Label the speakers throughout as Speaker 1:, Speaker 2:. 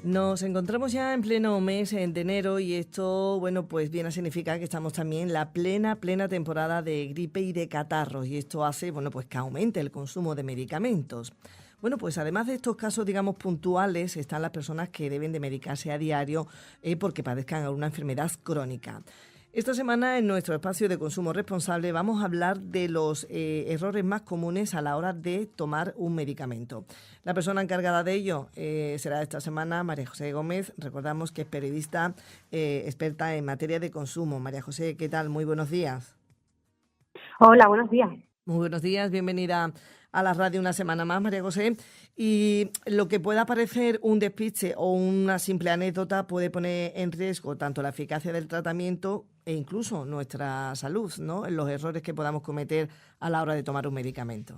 Speaker 1: Nos encontramos ya en pleno mes de enero y esto, bueno, pues viene a significar que estamos también en la plena temporada de gripe y de catarros y esto hace, bueno, pues que aumente el consumo de medicamentos. Bueno, pues además de estos casos, digamos, puntuales, están las personas que deben de medicarse a diario porque padezcan alguna enfermedad crónica. Esta semana en nuestro espacio de consumo responsable vamos a hablar de los errores más comunes a la hora de tomar un medicamento. La persona encargada de ello será esta semana María José Gómez. Recordamos que es periodista experta en materia de consumo. María José, ¿qué tal? Muy buenos días.
Speaker 2: Hola, buenos días.
Speaker 1: Muy buenos días, bienvenida a la radio una semana más, María José. Y lo que pueda parecer un despiste o una simple anécdota puede poner en riesgo tanto la eficacia del tratamiento e incluso nuestra salud, ¿no? En los errores que podamos cometer a la hora de tomar un medicamento.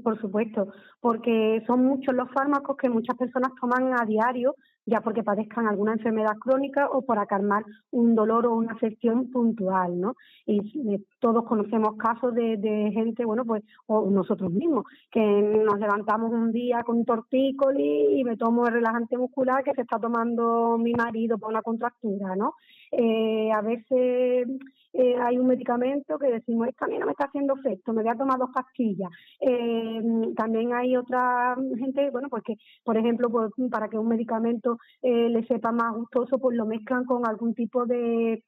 Speaker 2: Por supuesto, porque son muchos los fármacos que muchas personas toman a diario, ya porque padezcan alguna enfermedad crónica o para calmar un dolor o una afección puntual, ¿no? Y todos conocemos casos de gente, bueno, pues, o nosotros mismos, que nos levantamos un día con tortícolis y me tomo el relajante muscular que se está tomando mi marido para una contractura, ¿no? A veces hay un medicamento que decimos, es que a mí no me está haciendo efecto, me voy a tomar 2 pastillas. También hay otra gente, bueno, pues que, por ejemplo, pues, para que un medicamento le sepa más gustoso, pues lo mezclan con algún tipo de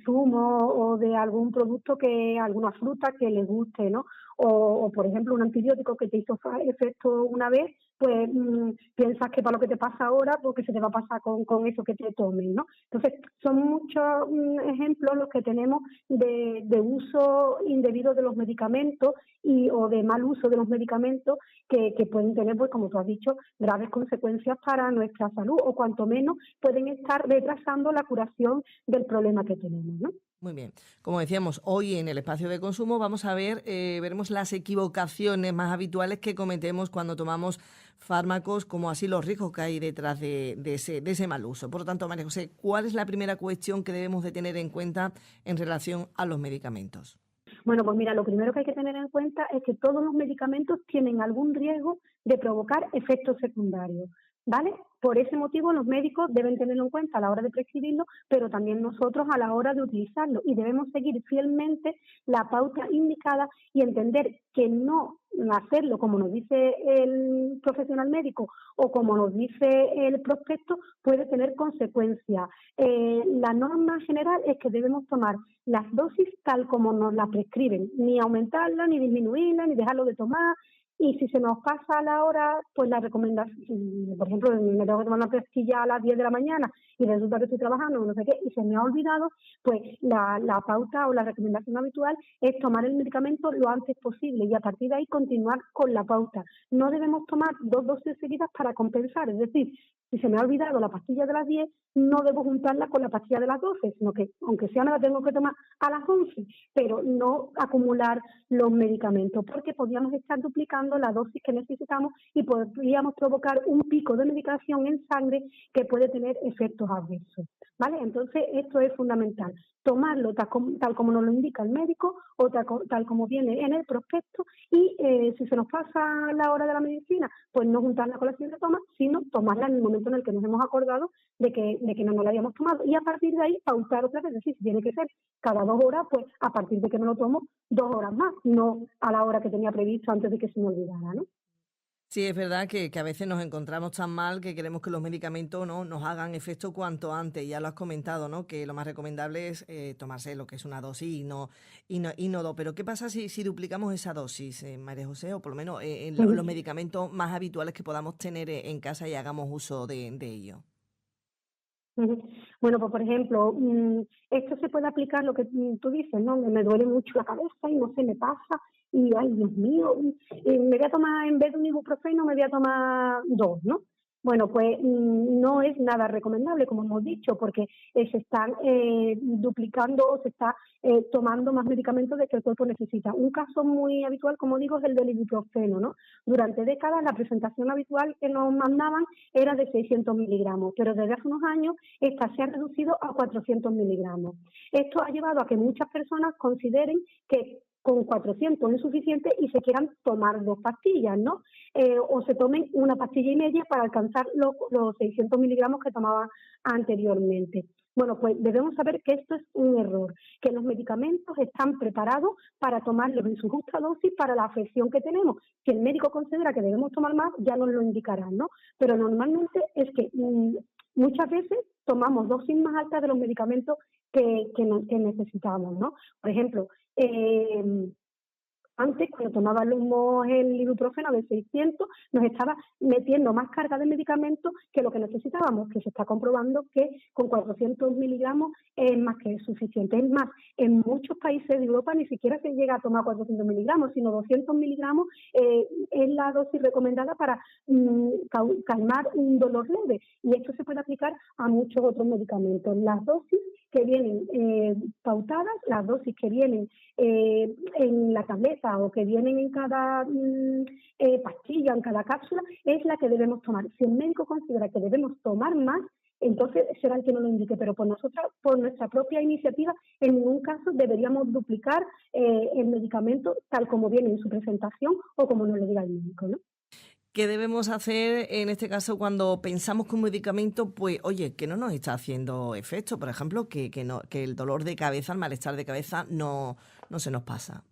Speaker 2: zumo o de algún producto alguna fruta que les guste, ¿no? O, por ejemplo, un antibiótico que te hizo efecto una vez, pues piensas que para lo que te pasa ahora, porque se te va a pasar con eso que te tomen, ¿no? Entonces, son muchos ejemplos los que tenemos de uso indebido de los medicamentos o de mal uso de los medicamentos que pueden tener, pues como tú has dicho, graves consecuencias para nuestra salud o cuanto menos pueden estar retrasando la curación del problema que tenemos, ¿no?
Speaker 1: Muy bien. Como decíamos, hoy en el espacio de consumo vamos a ver, veremos las equivocaciones más habituales que cometemos cuando tomamos fármacos, como así los riesgos que hay detrás de ese mal uso. Por lo tanto, María José, ¿cuál es la primera cuestión que debemos de tener en cuenta en relación a los medicamentos?
Speaker 2: Bueno, pues mira, lo primero que hay que tener en cuenta es que todos los medicamentos tienen algún riesgo de provocar efectos secundarios, ¿vale? Por ese motivo los médicos deben tenerlo en cuenta a la hora de prescribirlo, pero también nosotros a la hora de utilizarlo y debemos seguir fielmente la pauta indicada y entender que no hacerlo como nos dice el profesional médico o como nos dice el prospecto puede tener consecuencias. La norma general es que debemos tomar las dosis tal como nos las prescriben, ni aumentarla, ni disminuirla, ni dejarlo de tomar. Y si se nos pasa a la hora, pues la recomendación, por ejemplo, me tengo que tomar una pastilla a las 10 de la mañana y resulta que estoy trabajando, no sé qué, y se me ha olvidado, pues la pauta o la recomendación habitual es tomar el medicamento lo antes posible y a partir de ahí continuar con la pauta. No debemos tomar 2 dosis seguidas para compensar, es decir, si se me ha olvidado la pastilla de las 10, no debo juntarla con la pastilla de las 12, sino que, aunque sea, me la tengo que tomar a las 11, pero no acumular los medicamentos, porque podríamos estar duplicando la dosis que necesitamos y podríamos provocar un pico de medicación en sangre que puede tener efectos adversos, ¿vale? Entonces, esto es fundamental, tomarlo tal como nos lo indica el médico o tal como viene en el prospecto y si se nos pasa la hora de la medicina, pues no juntarla con la siguiente toma, sino tomarla en el momento en el que nos hemos acordado de que no la habíamos tomado y a partir de ahí pautar otra vez, es decir, si tiene que ser cada 2 horas, pues a partir de que me lo tomo 2 horas más, no a la hora que tenía previsto antes de que se me olvidara, ¿no?
Speaker 1: Sí, es verdad que a veces nos encontramos tan mal que queremos que los medicamentos no nos hagan efecto cuanto antes. Ya lo has comentado, ¿no? Que lo más recomendable es tomarse lo que es una dosis y no dos. Pero ¿qué pasa si duplicamos esa dosis, María José? O por lo menos en los medicamentos más habituales que podamos tener en casa y hagamos uso de ello.
Speaker 2: Bueno, pues por ejemplo, esto se puede aplicar lo que tú dices, ¿no? Me duele mucho la cabeza y no se me pasa y, ay, Dios mío, me voy a tomar, en vez de un ibuprofeno, me voy a tomar 2, ¿no? Bueno, pues no es nada recomendable, como hemos dicho, porque se están duplicando o se está tomando más medicamentos de que el cuerpo necesita. Un caso muy habitual, como digo, es el del ibuprofeno, ¿no? Durante décadas la presentación habitual que nos mandaban era de 600 miligramos, pero desde hace unos años esta se ha reducido a 400 miligramos. Esto ha llevado a que muchas personas consideren que con 400 es suficiente y se quieran tomar 2 pastillas, ¿no? O se tomen una pastilla y media para alcanzar los 600 miligramos que tomaban anteriormente. Bueno, pues debemos saber que esto es un error, que los medicamentos están preparados para tomarlos en su justa dosis para la afección que tenemos. Si el médico considera que debemos tomar más, ya nos lo indicarán, ¿no? Pero normalmente es que muchas veces tomamos dosis más altas de los medicamentos que necesitamos, ¿no? Por ejemplo, antes, cuando tomábamos el ibuprofeno de 600, nos estaba metiendo más carga de medicamentos que lo que necesitábamos, que se está comprobando que con 400 miligramos es más que suficiente. Es más, en muchos países de Europa ni siquiera se llega a tomar 400 miligramos, sino 200 miligramos es la dosis recomendada para calmar un dolor leve. Y esto se puede aplicar a muchos otros medicamentos. Las dosis que vienen pautadas, las dosis que vienen en la tableta o que vienen en cada pastilla, en cada cápsula, es la que debemos tomar. Si el médico considera que debemos tomar más, entonces será el que nos lo indique, pero por nuestra propia iniciativa, en ningún caso deberíamos duplicar el medicamento tal como viene en su presentación o como nos lo diga el médico, ¿no?
Speaker 1: ¿Qué debemos hacer en este caso cuando pensamos que un medicamento, pues, oye, que no nos está haciendo efecto? Por ejemplo, que el dolor de cabeza, el malestar de cabeza no se nos pasa.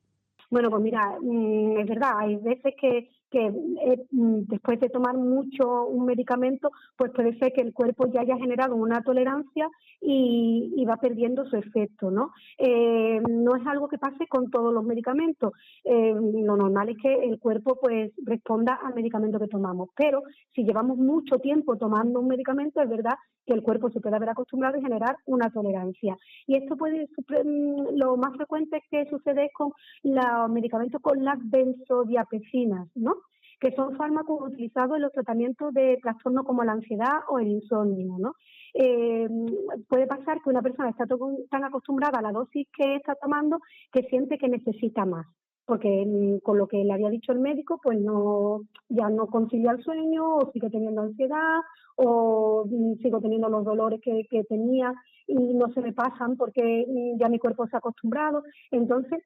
Speaker 2: Bueno, pues mira, es verdad, hay veces que después de tomar mucho un medicamento, pues puede ser que el cuerpo ya haya generado una tolerancia y va perdiendo su efecto, ¿no? No es algo que pase con todos los medicamentos. Lo normal es que el cuerpo pues responda al medicamento que tomamos, pero si llevamos mucho tiempo tomando un medicamento, es verdad que el cuerpo se puede haber acostumbrado a generar una tolerancia. Y esto lo más frecuente que sucede es con los medicamentos con las benzodiazepinas, ¿no? Que son fármacos utilizados en los tratamientos de trastornos como la ansiedad o el insomnio, ¿no? Puede pasar que una persona está tan acostumbrada a la dosis que está tomando que siente que necesita más, porque con lo que le había dicho el médico, pues ya no concilia el sueño, o sigue teniendo ansiedad, o sigo teniendo los dolores que tenía y no se me pasan porque ya mi cuerpo se ha acostumbrado. Entonces,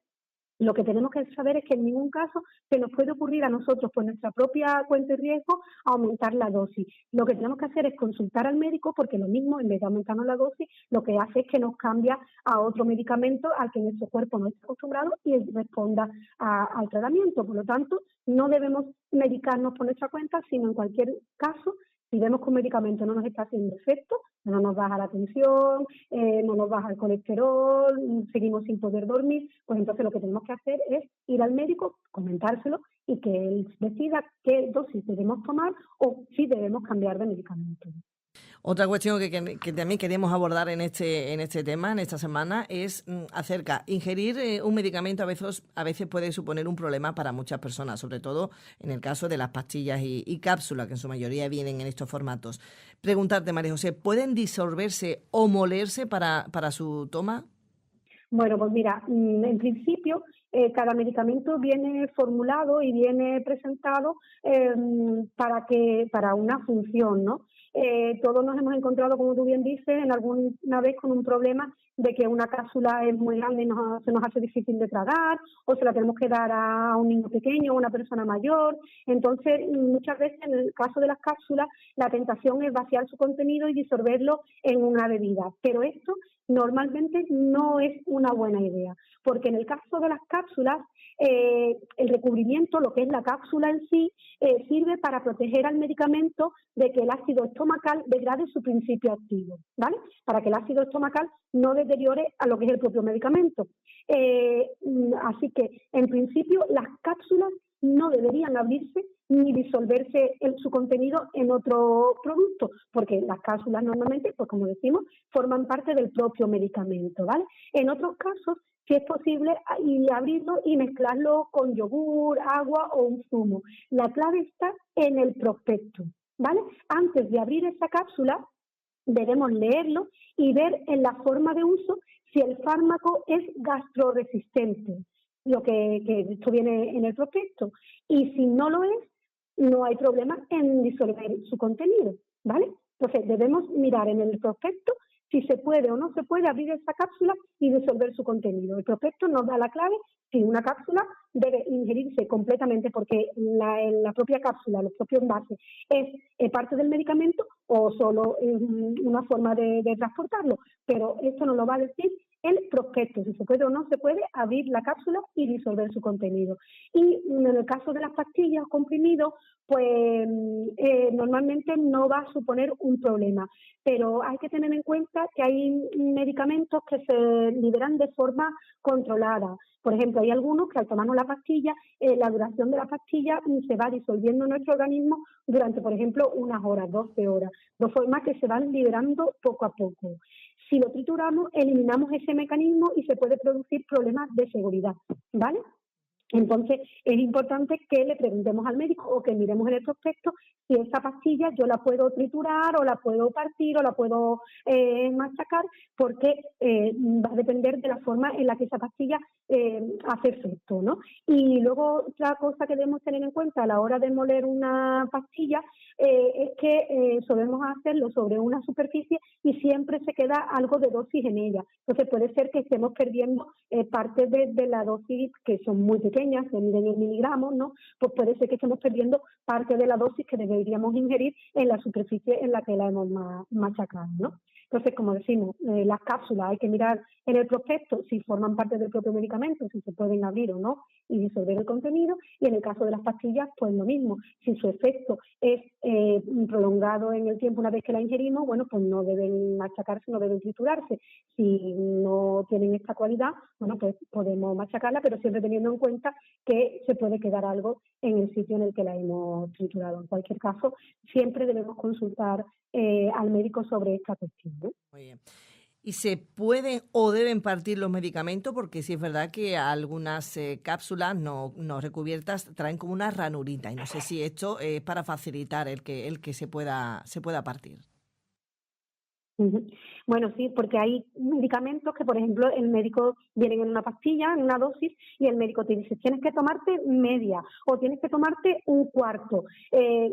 Speaker 2: lo que tenemos que saber es que en ningún caso se nos puede ocurrir a nosotros, por nuestra propia cuenta y riesgo, aumentar la dosis. Lo que tenemos que hacer es consultar al médico, porque lo mismo, en vez de aumentarnos la dosis, lo que hace es que nos cambia a otro medicamento al que nuestro cuerpo no está acostumbrado y responda al tratamiento. Por lo tanto, no debemos medicarnos por nuestra cuenta, sino en cualquier caso, si vemos que un medicamento no nos está haciendo efecto, no nos baja la tensión, no nos baja el colesterol, seguimos sin poder dormir, pues entonces lo que tenemos que hacer es ir al médico, comentárselo y que él decida qué dosis debemos tomar o si debemos cambiar de medicamento.
Speaker 1: Otra cuestión que también queremos abordar en este tema, en esta semana, es acerca ingerir un medicamento a veces puede suponer un problema para muchas personas, sobre todo en el caso de las pastillas y cápsulas, que en su mayoría vienen en estos formatos. Preguntarte, María José, ¿pueden disolverse o molerse para su toma?
Speaker 2: Bueno, pues mira, en principio cada medicamento viene formulado y viene presentado para una función, ¿no? Todos nos hemos encontrado, como tú bien dices, en alguna vez con un problema de que una cápsula es muy grande y se nos hace difícil de tragar, o se la tenemos que dar a un niño pequeño o a una persona mayor. Entonces, muchas veces en el caso de las cápsulas, la tentación es vaciar su contenido y disolverlo en una bebida. Pero esto normalmente no es una buena idea, porque en el caso de las cápsulas, el recubrimiento, lo que es la cápsula en sí, sirve para proteger al medicamento de que el ácido estomacal degrade su principio activo, ¿vale? Para que el ácido estomacal no deteriore a lo que es el propio medicamento. Así que, en principio, las cápsulas no deberían abrirse ni disolverse su contenido en otro producto, porque las cápsulas normalmente, pues como decimos, forman parte del propio medicamento, ¿vale? En otros casos, si es posible, abrirlo y mezclarlo con yogur, agua o un zumo. La clave está en el prospecto. ¿vale? Antes de abrir esa cápsula, debemos leerlo y ver en la forma de uso si el fármaco es gastroresistente, lo que esto viene en el prospecto. Y si no lo es, no hay problema en disolver su contenido, ¿vale? Entonces debemos mirar en el prospecto si se puede o no se puede abrir esa cápsula y disolver su contenido. El prospecto nos da la clave si una cápsula debe ingerirse completamente porque la propia cápsula, los propios envases, es parte del medicamento o solo es una forma de transportarlo. Pero esto nos lo va a decir el prospecto, si se puede o no se puede abrir la cápsula y disolver su contenido. Y en el caso de las pastillas o comprimidos, pues normalmente no va a suponer un problema, pero hay que tener en cuenta que hay medicamentos que se liberan de forma controlada. Por ejemplo, hay algunos que al tomarnos la pastilla, la duración de la pastilla se va disolviendo en nuestro organismo durante, por ejemplo, unas horas, 12 horas, de forma que se van liberando poco a poco. Si lo trituramos, eliminamos ese mecanismo y se puede producir problemas de seguridad, ¿vale? Entonces, es importante que le preguntemos al médico o que miremos en el prospecto si esa pastilla yo la puedo triturar o la puedo partir o la puedo machacar, porque va a depender de la forma en la que esa pastilla hace efecto, ¿no? Y luego, otra cosa que debemos tener en cuenta a la hora de moler una pastilla es que solemos hacerlo sobre una superficie y siempre se queda algo de dosis en ella. Entonces, puede ser que estemos perdiendo parte de la dosis que son muy pequeñas, se miden en miligramos, ¿no? Pues puede ser que estemos perdiendo parte de la dosis que deberíamos ingerir en la superficie en la que la hemos machacado, ¿no? Entonces, como decimos, las cápsulas hay que mirar en el prospecto si forman parte del propio medicamento, si se pueden abrir o no y disolver el contenido, y en el caso de las pastillas, pues lo mismo. Si su efecto es prolongado en el tiempo una vez que la ingerimos, bueno, pues no deben machacarse, no deben triturarse. Si no tienen esta cualidad, bueno, pues podemos machacarla, pero siempre teniendo en cuenta que se puede quedar algo en el sitio en el que la hemos triturado. En cualquier caso, siempre debemos consultar al médico sobre esta cuestión, ¿no?
Speaker 1: Muy bien. ¿Y se pueden o deben partir los medicamentos? Porque sí es verdad que algunas cápsulas no recubiertas traen como una ranurita y no sé si esto es para facilitar el que se pueda partir.
Speaker 2: Ujú. Bueno, sí, porque hay medicamentos que, por ejemplo, el médico viene en una pastilla, en una dosis, y el médico te dice, tienes que tomarte media o tienes que tomarte un cuarto.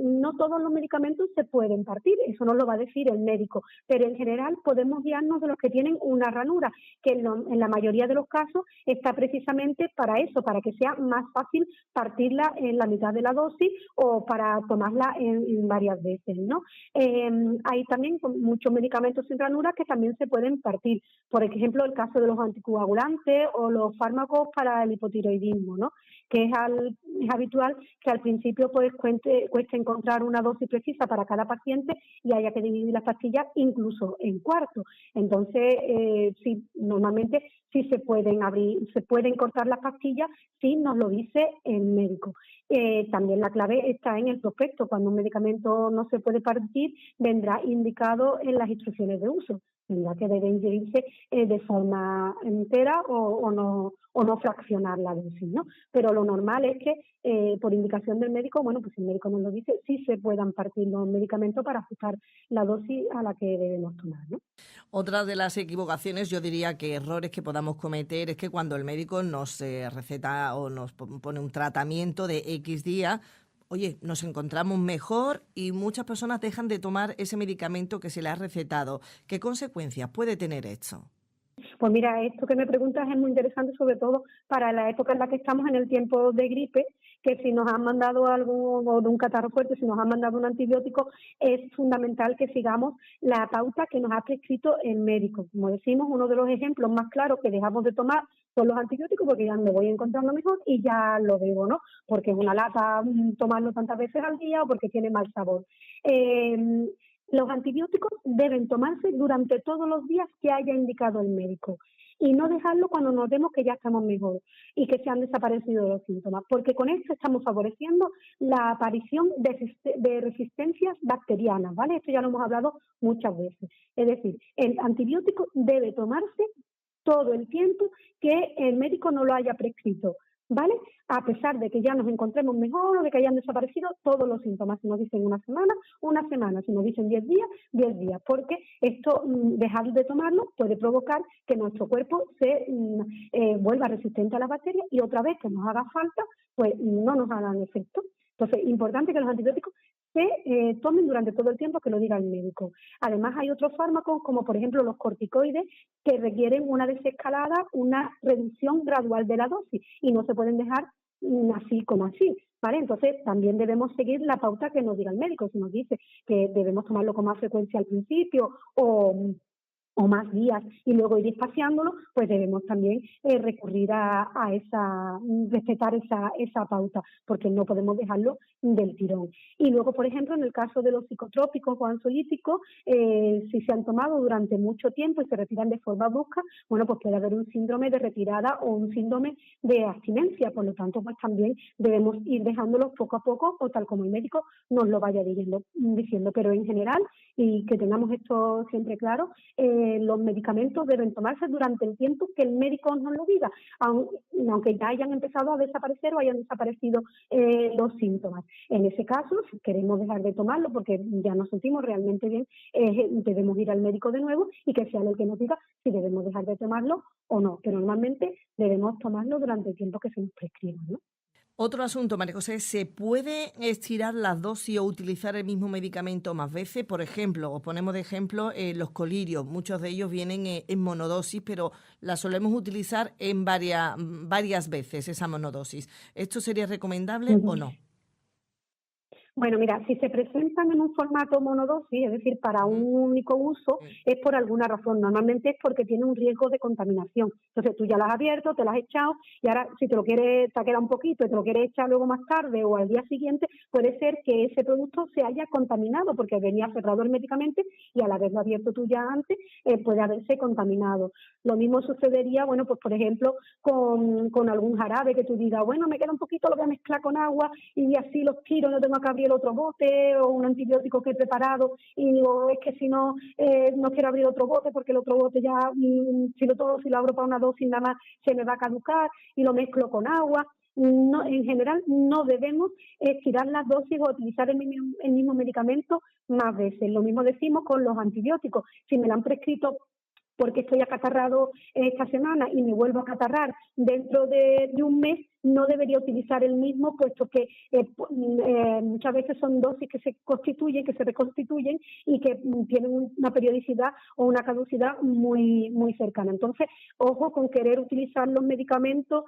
Speaker 2: No todos los medicamentos se pueden partir, eso nos lo va a decir el médico, pero en general podemos guiarnos de los que tienen una ranura, que en la mayoría de los casos está precisamente para eso, para que sea más fácil partirla en la mitad de la dosis o para tomarla en varias veces, ¿no? Hay también muchos medicamentos sin ranura que también se pueden partir. Por ejemplo, el caso de los anticoagulantes o los fármacos para el hipotiroidismo, ¿no? Que es habitual que al principio pues cueste encontrar una dosis precisa para cada paciente y haya que dividir las pastillas incluso en cuartos. Entonces, sí, normalmente sí se pueden abrir, se pueden cortar las pastillas si nos lo dice el médico. También la clave está en el prospecto. Cuando un medicamento no se puede partir, vendrá indicado en las instrucciones de uso. Tendrá que debe ingerirse de forma entera o no fraccionar la dosis, ¿no? Pero lo normal es que por indicación del médico, bueno, pues si el médico nos lo dice, sí se puedan partir los medicamentos para ajustar la dosis a la que debemos tomar, ¿no?
Speaker 1: Otra de las equivocaciones, yo diría que errores que podamos cometer es que cuando el médico nos receta o nos pone un tratamiento de X día, oye, nos encontramos mejor y muchas personas dejan de tomar ese medicamento que se le ha recetado. ¿Qué consecuencias puede tener esto?
Speaker 2: Pues mira, esto que me preguntas es muy interesante, sobre todo para la época en la que estamos en el tiempo de gripe, que si nos han mandado algo o de un catarro fuerte, si nos han mandado un antibiótico, es fundamental que sigamos la pauta que nos ha prescrito el médico. Como decimos, uno de los ejemplos más claros que dejamos de tomar son los antibióticos, porque ya me voy encontrando mejor y ya lo bebo, ¿no? Porque es una lata tomarlo tantas veces al día o porque tiene mal sabor. Los antibióticos deben tomarse durante todos los días que haya indicado el médico y no dejarlo cuando notemos que ya estamos mejor y que se han desaparecido los síntomas, porque con esto estamos favoreciendo la aparición de resistencias bacterianas, ¿vale? Esto ya lo hemos hablado muchas veces. Es decir, el antibiótico debe tomarse todo el tiempo que el médico no lo haya prescrito. ¿vale? A pesar de que ya nos encontremos mejor o de que hayan desaparecido todos los síntomas. Si nos dicen una semana, si nos dicen 10 días, 10 días, porque esto, dejar de tomarlo puede provocar que nuestro cuerpo se vuelva resistente a las bacterias y otra vez que nos haga falta, pues no nos hagan efecto. Entonces, importante que los antibióticos se tomen durante todo el tiempo que lo diga el médico. Además, hay otros fármacos, como por ejemplo los corticoides, que requieren una desescalada, una reducción gradual de la dosis y no se pueden dejar así como así, ¿vale? Entonces, también debemos seguir la pauta que nos diga el médico. Si nos dice que debemos tomarlo con más frecuencia al principio o más días y luego ir espaciándolo, pues debemos también recurrir respetar esa pauta, porque no podemos dejarlo del tirón. Y luego, por ejemplo, en el caso de los psicotrópicos o ansiolíticos, si se han tomado durante mucho tiempo y se retiran de forma brusca, bueno, pues puede haber un síndrome de retirada o un síndrome de abstinencia, por lo tanto, pues también debemos ir dejándolos poco a poco o tal como el médico nos lo vaya diciendo, pero en general, y que tengamos esto siempre claro, los medicamentos deben tomarse durante el tiempo que el médico nos lo diga, aunque ya hayan empezado a desaparecer o hayan desaparecido los síntomas. En ese caso, si queremos dejar de tomarlo porque ya nos sentimos realmente bien, debemos ir al médico de nuevo y que sea él el que nos diga si debemos dejar de tomarlo o no, pero normalmente debemos tomarlo durante el tiempo que se nos prescriba, ¿no?
Speaker 1: Otro asunto, María José, ¿se puede estirar las dosis o utilizar el mismo medicamento más veces? Por ejemplo, os ponemos de ejemplo los colirios. Muchos de ellos vienen en monodosis, pero la solemos utilizar en varias veces, esa monodosis. ¿Esto sería recomendable o no?
Speaker 2: Bueno, mira, si se presentan en un formato monodosis, es decir, para un único uso, es por alguna razón. Normalmente es porque tiene un riesgo de contaminación. Entonces tú ya las has abierto, te las has echado y ahora si te lo quieres, te ha quedado un poquito y te lo quieres echar luego más tarde o al día siguiente, puede ser que ese producto se haya contaminado porque venía cerrado herméticamente y al haberlo abierto tú ya antes, puede haberse contaminado. Lo mismo sucedería, bueno, pues por ejemplo, con algún jarabe que tú digas, bueno, me queda un poquito, lo voy a mezclar con agua y así los tiro, no tengo que abrir el otro bote o un antibiótico que he preparado y digo, es que si no, no quiero abrir otro bote porque el otro bote ya, si lo abro para una dosis nada más se me va a caducar y lo mezclo con agua. No, en general no debemos estirar las dosis o utilizar el mismo medicamento más veces. Lo mismo decimos con los antibióticos. Si me lo han prescrito porque estoy acatarrado esta semana y me vuelvo a acatarrar dentro de un mes, no debería utilizar el mismo, puesto que muchas veces son dosis que se constituyen, que se reconstituyen y que tienen una periodicidad o una caducidad muy, muy cercana. Entonces, ojo con querer utilizar los medicamentos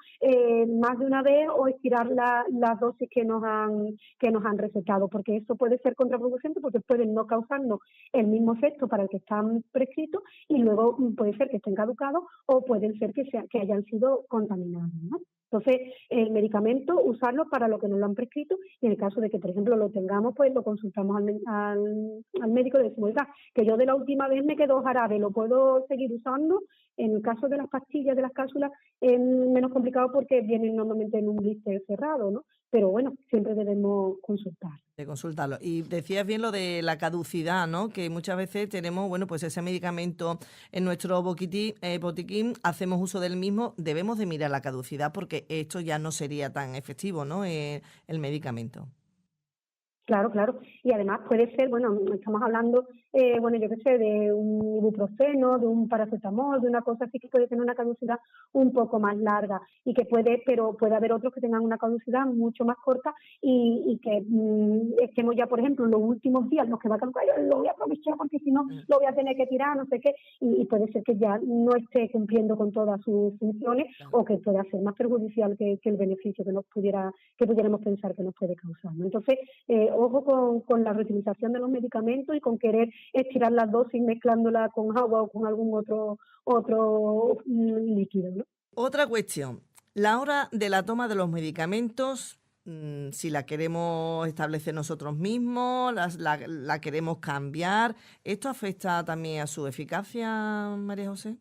Speaker 2: más de una vez o estirar las dosis que nos han recetado, porque eso puede ser contraproducente porque pueden no causarnos el mismo efecto para el que están prescritos y luego puede ser que estén caducados o pueden ser que hayan sido contaminados, ¿no? Entonces, el medicamento, usarlo para lo que nos lo han prescrito y en el caso de que, por ejemplo, lo tengamos, pues lo consultamos al médico y le decimos, oiga, que yo de la última vez me quedó jarabe, ¿lo puedo seguir usando? En el caso de las pastillas, de las cápsulas, es menos complicado porque vienen normalmente en un blister cerrado, ¿no? Pero bueno, siempre debemos consultar.
Speaker 1: De consultarlo. Y decías bien lo de la caducidad, ¿no? Que muchas veces tenemos, bueno, pues ese medicamento en nuestro botiquín, hacemos uso del mismo, debemos de mirar la caducidad porque esto ya no sería tan efectivo, ¿no? El medicamento.
Speaker 2: Claro, claro. Y además puede ser, bueno, estamos hablando, bueno, yo qué sé, de un ibuprofeno, de un paracetamol, de una cosa así que puede tener una caducidad un poco más larga y que pero puede haber otros que tengan una caducidad mucho más corta y que estemos ya, por ejemplo, en los últimos días, los que va a caducar, yo lo voy a aprovechar porque si no lo voy a tener que tirar, no sé qué, y puede ser que ya no esté cumpliendo con todas sus funciones o que pueda ser más perjudicial que el beneficio que pudiéramos pensar que nos puede causar, ¿no? Entonces, ojo con la reutilización de los medicamentos y con querer estirar las dosis mezclándola con agua o con algún otro líquido, ¿no?
Speaker 1: Otra cuestión, la hora de la toma de los medicamentos, si la queremos establecer nosotros mismos, la queremos cambiar, ¿esto afecta también a su eficacia, María José?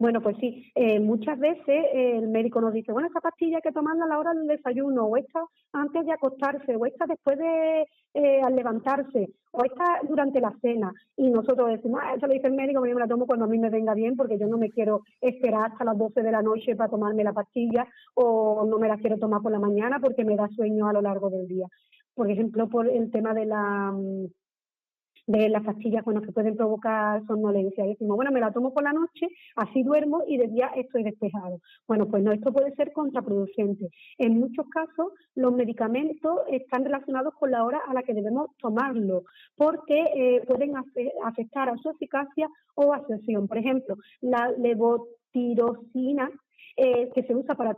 Speaker 2: Bueno, pues sí, muchas veces el médico nos dice, bueno, esta pastilla hay que tomarla a la hora del desayuno, o esta antes de acostarse, o esta después de al levantarse, o esta durante la cena. Y nosotros decimos, eso lo dice el médico, yo me la tomo cuando a mí me venga bien, porque yo no me quiero esperar hasta las 12 de la noche para tomarme la pastilla, o no me la quiero tomar por la mañana porque me da sueño a lo largo del día. Por ejemplo, por el tema de las pastillas bueno, que pueden provocar somnolencia. Y decimos, bueno, me la tomo por la noche, así duermo y de día estoy despejado. Bueno, pues no, esto puede ser contraproducente. En muchos casos, los medicamentos están relacionados con la hora a la que debemos tomarlo, porque pueden afectar a su eficacia o a su acción. Por ejemplo, la levotirosina, que se usa para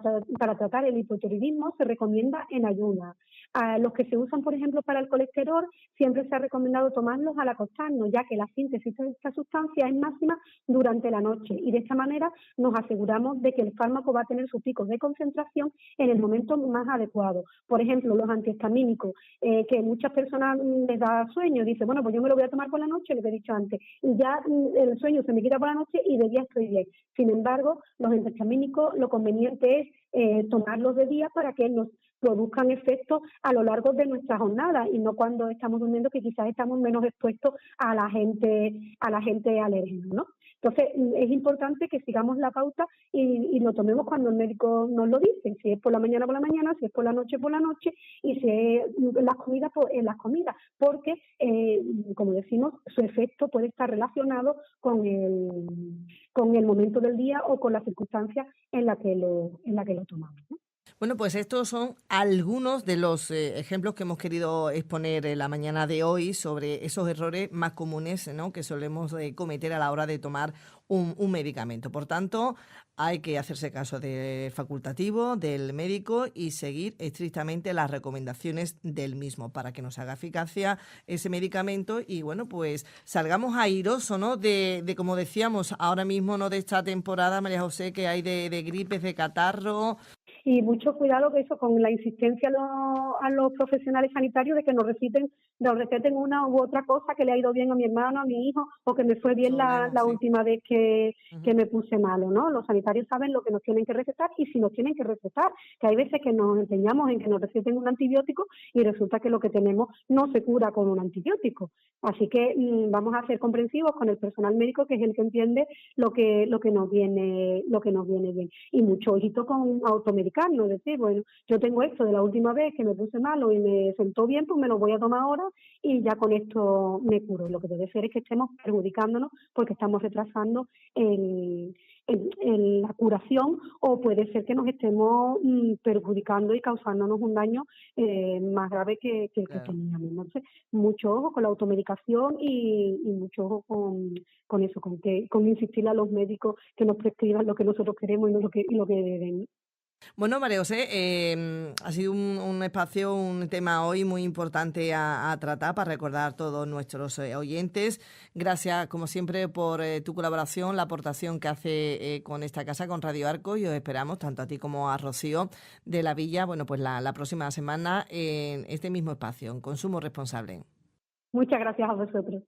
Speaker 2: tratar el hipotiroidismo, se recomienda en ayunas. A los que se usan, por ejemplo, para el colesterol, siempre se ha recomendado tomarlos al acostarnos, ya que la síntesis de esta sustancia es máxima durante la noche y de esta manera nos aseguramos de que el fármaco va a tener sus picos de concentración en el momento más adecuado. Por ejemplo, los antihistamínicos, que muchas personas les da sueño, dicen, bueno, pues yo me lo voy a tomar por la noche, lo que he dicho antes, y ya el sueño se me quita por la noche y de día estoy bien. Sin embargo, los antihistamínicos, lo conveniente es tomarlos de día para que nos produzcan efectos a lo largo de nuestra jornada y no cuando estamos durmiendo, que quizás estamos menos expuestos a la gente alérgena, ¿no? Entonces, es importante que sigamos la pauta y lo tomemos cuando el médico nos lo dice, si es por la mañana, si es por la noche, y si es en las comidas, pues en las comidas, porque, como decimos, su efecto puede estar relacionado con el momento del día o con las circunstancias en la que lo tomamos, ¿no?
Speaker 1: Bueno, pues estos son algunos de los ejemplos que hemos querido exponer en la mañana de hoy sobre esos errores más comunes, ¿no?, que solemos cometer a la hora de tomar un medicamento. Por tanto, hay que hacerse caso del facultativo, del médico y seguir estrictamente las recomendaciones del mismo para que nos haga eficacia ese medicamento y, bueno, pues salgamos airosos, ¿no?, de como decíamos ahora mismo, ¿no?, de esta temporada, María José, que hay de gripes, de catarro.
Speaker 2: Y mucho cuidado que eso con la insistencia a los profesionales sanitarios de que nos receten una u otra cosa que le ha ido bien a mi hermano, a mi hijo, o que me fue bien la última vez que me puse malo, ¿no? Los sanitarios saben lo que nos tienen que recetar y si nos tienen que recetar, que hay veces que nos empeñamos en que nos receten un antibiótico y resulta que lo que tenemos no se cura con un antibiótico. Así que vamos a ser comprensivos con el personal médico, que es el que entiende lo que nos viene bien. Y mucho ojito con automedicación. Es decir, bueno, yo tengo esto de la última vez que me puse malo y me sentó bien, pues me lo voy a tomar ahora y ya con esto me curo. Lo que debe ser es que estemos perjudicándonos porque estamos retrasando la curación, o puede ser que nos estemos perjudicando y causándonos un daño más grave que el que teníamos. Entonces, mucho ojo con la automedicación y mucho ojo con eso, con insistirle a los médicos que nos prescriban lo que nosotros queremos y lo que deben.
Speaker 1: Bueno, María José, ha sido un espacio, un tema hoy muy importante a tratar para recordar a todos nuestros oyentes. Gracias, como siempre, por tu colaboración, la aportación que hace con esta casa, con Radio Arco, y os esperamos, tanto a ti como a Rocío de la Villa, bueno, pues la próxima semana en este mismo espacio, en Consumo Responsable.
Speaker 2: Muchas gracias a vosotros.